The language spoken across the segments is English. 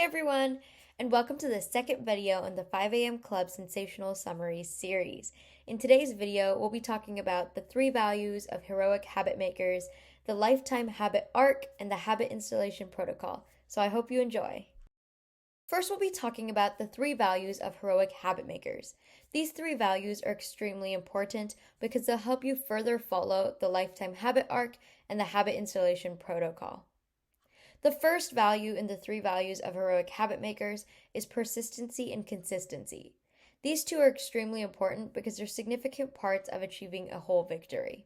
Hey everyone, and welcome to the second video in the 5 a.m. Club Sensational Summaries series. In today's video, we'll be talking about the 3 values of heroic habit makers, the lifetime habit arc, and the habit installation protocol. So I hope you enjoy. First, we'll be talking about the 3 values of heroic habit makers. These 3 values are extremely important because they'll help you further follow the lifetime habit arc and the habit installation protocol. The first value in the 3 values of heroic habit makers is persistency and consistency. These two are extremely important because they're significant parts of achieving a whole victory.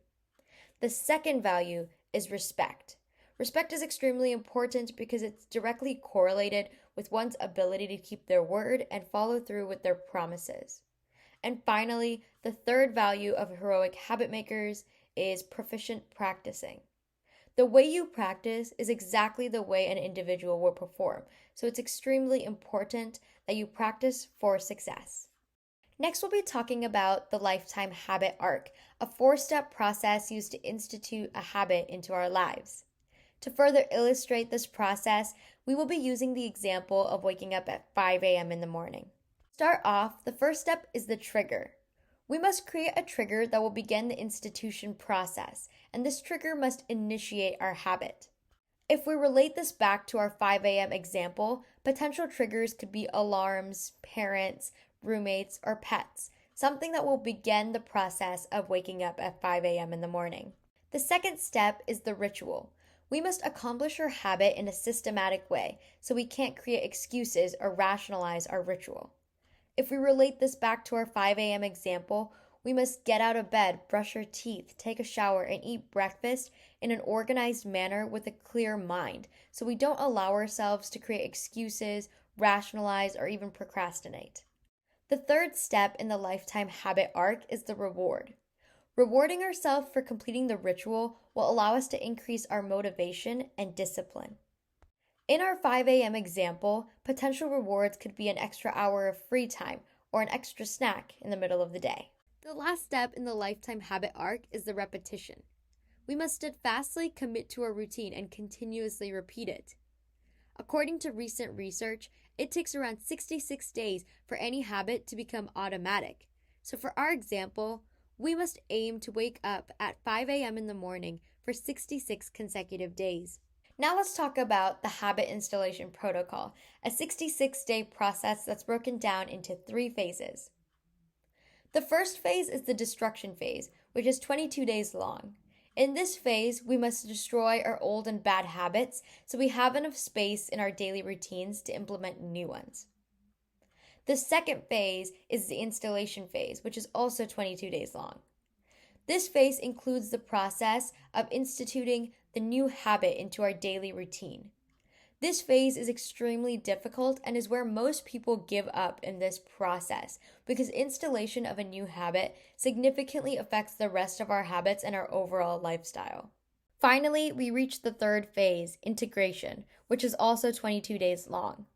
The second value is respect. Respect is extremely important because it's directly correlated with one's ability to keep their word and follow through with their promises. And finally, the third value of heroic habit makers is proficient practicing. The way you practice is exactly the way an individual will perform, so it's extremely important that you practice for success. Next, we'll be talking about the lifetime habit arc, a 4-step process used to institute a habit into our lives. To further illustrate this process, we will be using the example of waking up at 5 a.m. in the morning. To start off, the first step is the trigger. We must create a trigger that will begin the institution process, and this trigger must initiate our habit. If we relate this back to our 5 a.m. example, potential triggers could be alarms, parents, roommates, or pets, something that will begin the process of waking up at 5 a.m. in the morning. The second step is the ritual. We must accomplish our habit in a systematic way, so we can't create excuses or rationalize our ritual. If we relate this back to our 5 a.m. example, we must get out of bed, brush our teeth, take a shower, and eat breakfast in an organized manner with a clear mind, so we don't allow ourselves to create excuses, rationalize, or even procrastinate. The third step in the lifetime habit arc is the reward. Rewarding ourselves for completing the ritual will allow us to increase our motivation and discipline. In our 5 a.m. example, potential rewards could be an extra hour of free time or an extra snack in the middle of the day. The last step in the lifetime habit arc is the repetition. We must steadfastly commit to a routine and continuously repeat it. According to recent research, it takes around 66 days for any habit to become automatic. So for our example, we must aim to wake up at 5 a.m. in the morning for 66 consecutive days. Now let's talk about the habit installation protocol, a 66-day process that's broken down into 3 phases. The first phase is the destruction phase, which is 22 days long. In this phase, we must destroy our old and bad habits so we have enough space in our daily routines to implement new ones. The second phase is the installation phase, which is also 22 days long. This phase includes the process of instituting the new habit into our daily routine. This phase is extremely difficult and is where most people give up in this process because installation of a new habit significantly affects the rest of our habits and our overall lifestyle. Finally, we reach the third phase, integration, which is also 22 days long.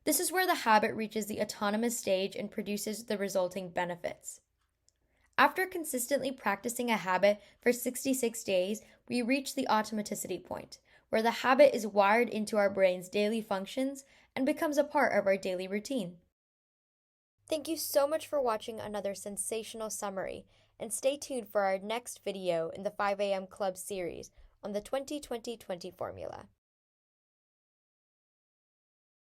This is where the habit reaches the autonomous stage and produces the resulting benefits. After consistently practicing a habit for 66 days, we reach the automaticity point, where the habit is wired into our brain's daily functions and becomes a part of our daily routine. Thank you so much for watching another sensational summary, and stay tuned for our next video in the 5 a.m. Club series on the 20-20-20 formula.